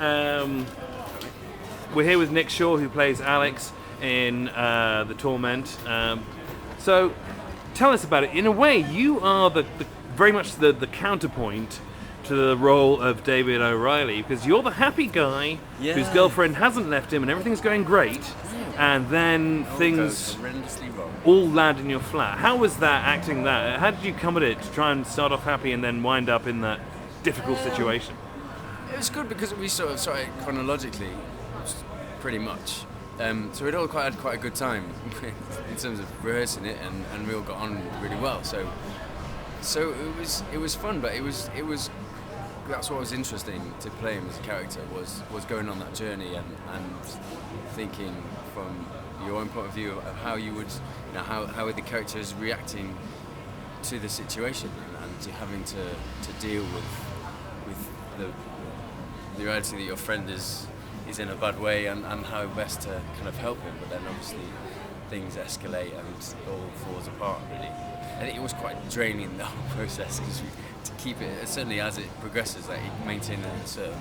Um, we're here with Nick Shaw, who plays Alex in the Torment. So, tell us about it. In a way, you are very much the counterpoint to the role of David O'Reilly, because you're the happy guy whose girlfriend hasn't left him and everything's going great, and then things all land in your flat. How was that, acting that? How did you come at it to try and start off happy and then wind up in that difficult situation? It was good because we sort of started chronologically, pretty much. So we'd all had quite a good time in terms of rehearsing it, and we all got on really well. So it was fun, but it was that's what was interesting to play him as a character was going on that journey and thinking from your own point of view of how you would, how the character is reacting to the situation and having to deal with the reality that your friend is in a bad way and how best to kind of help him. But then obviously things escalate and all falls apart really. I think it was quite draining, the whole process, because to keep it, certainly as it progresses, like maintaining a certain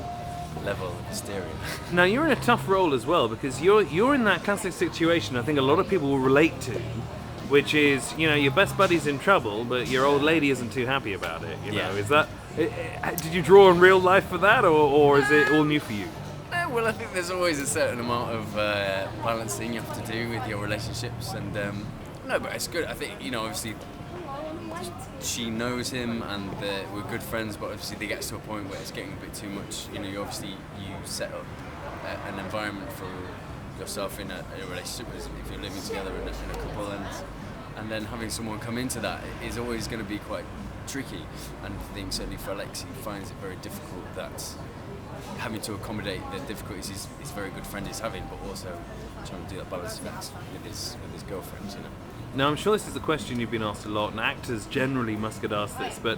level of hysteria. Now you're in a tough role as well, because you're in that classic situation I think a lot of people will relate to, which is, your best buddy's in trouble, but your old lady isn't too happy about it. Is that? Did you draw on real life for that, or is it all new for you? Well, I think there's always a certain amount of balancing you have to do with your relationships, and no, but it's good. I think obviously she knows him, and we're good friends. But obviously, it gets to a point where it's getting a bit too much. You set up an environment for yourself in a relationship if you're living together in a couple, and then having someone come into that is always going to be quite tricky. And I think certainly for Alex, he finds it very difficult that having to accommodate the difficulties his very good friend is having, but also trying to do that balance with his girlfriend. Now, I'm sure this is a question you've been asked a lot, and actors generally must get asked this, but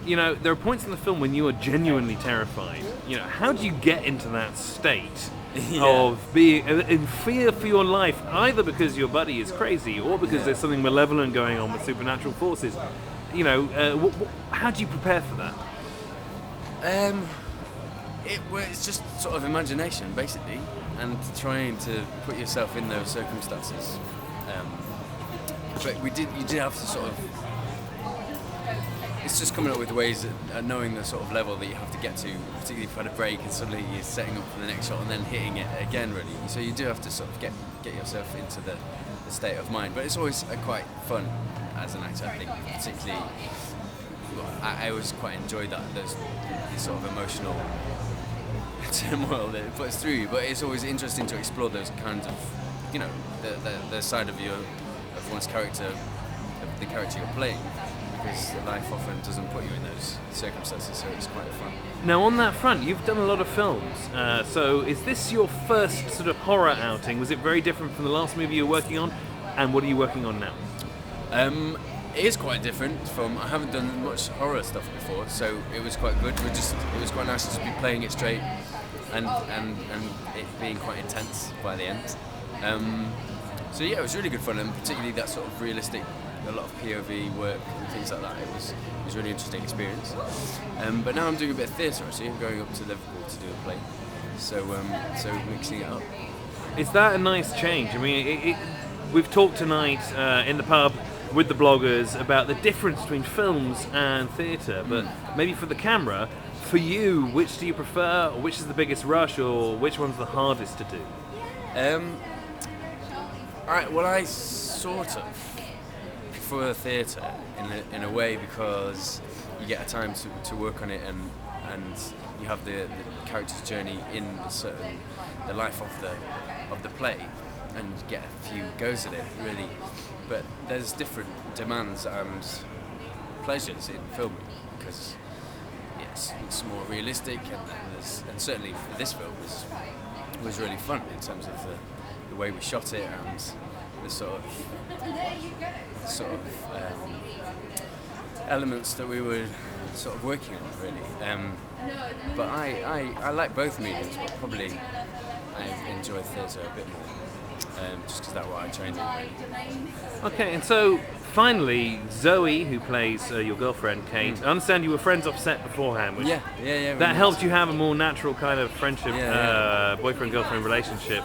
there are points in the film when you are genuinely terrified. How do you get into that state of being in fear for your life, either because your buddy is crazy or because there's something malevolent going on with supernatural forces? How do you prepare for that? It's just sort of imagination, basically, and trying to put yourself in those circumstances. But you did have to sort of. It's just coming up with ways of knowing the sort of level that you have to get to, particularly if you've had a break and suddenly you're setting up for the next shot and then hitting it again, really. So you do have to sort of get yourself into the state of mind. But it's always quite fun as an actor, I think, particularly. I always quite enjoy that, this sort of emotional turmoil that it puts through you. But it's always interesting to explore those kinds of, the side of one's character, of the character you're playing, because life often doesn't put you in those circumstances, so it's quite fun. Now, on that front, you've done a lot of films. So is this your first sort of horror outing? Was it very different from the last movie you were working on? And what are you working on now? It is quite different I haven't done much horror stuff before, so it was quite good. It was quite nice to just be playing it straight and it being quite intense by the end. So yeah, it was really good fun, and particularly that sort of realistic, a lot of POV work and things like that. It was a really interesting experience. But now I'm doing a bit of theatre actually. I'm going up to Liverpool to do a play. So mixing it up. Is that a nice change? I mean, we've talked tonight in the pub with the bloggers about the difference between films and theatre, but maybe for the camera, for you, which do you prefer, or which is the biggest rush, or which one's the hardest to do? Alright, well, I sort of prefer theatre in a way, because you get a time to work on it, and you have the character's journey in the life of the play, and you get a few goes at it, really. But there's different demands and pleasures in filming, because it's more realistic, and certainly for this film was really fun in terms of the way we shot it and the sort of elements that we were sort of working on, really. But I like both mediums, but probably I enjoy theatre a bit more. just because that's what I trained in. Okay, and so finally, Zoe, who plays your girlfriend, Kate, I understand you were friends off set beforehand, which Yeah. that helped you have a more natural kind of friendship, boyfriend-girlfriend relationship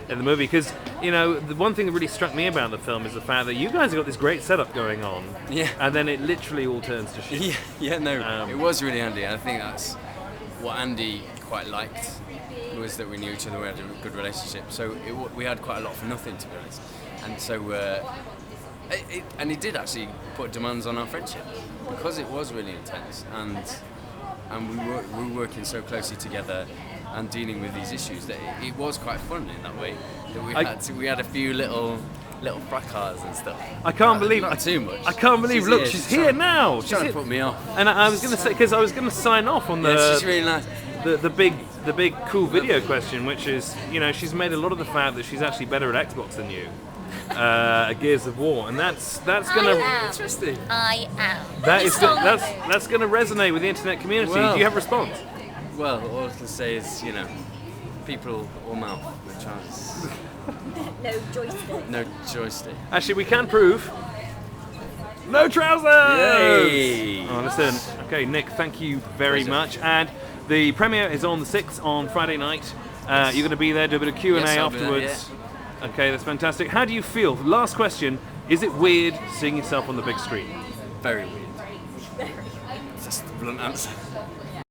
in the movie. Because, you know, the one thing that really struck me about the film is the fact that you guys have got this great setup going on, and then it literally all turns to shit. It was really handy. I think that's what Andy quite liked, was that we knew each other, we had a good relationship. So we had quite a lot for nothing, to be honest. And so, and he did actually put demands on our friendship because it was really intense, and we were working so closely together and dealing with these issues that it was quite fun in that way. That we had a few little fracas and stuff. I can't believe not too much. I can't believe. Look, she's here now. She's trying to put me off. And I was going to say, because I was going to sign off on she's really nice. The big cool video question, which is, you know, she's made a lot of the fact that she's actually better at Xbox than you, at Gears of War, and that's gonna Interesting. I am. that's gonna resonate with the internet community. Well, do you have a response? Well, all I can say is, you know, people all mouth, no chance. No joystick. No joystick. Actually, we can prove. No trousers! Yay! Oh, listen. Okay, Nick, thank you very Pleasure. much. And the premiere is on the 6th on Friday night. You're going to be there, do a bit of Q&A Yes, I'll be there, afterwards. Okay, that's fantastic. How do you feel? Last question. Is it weird seeing yourself on the big screen? Very weird. That's the blunt answer.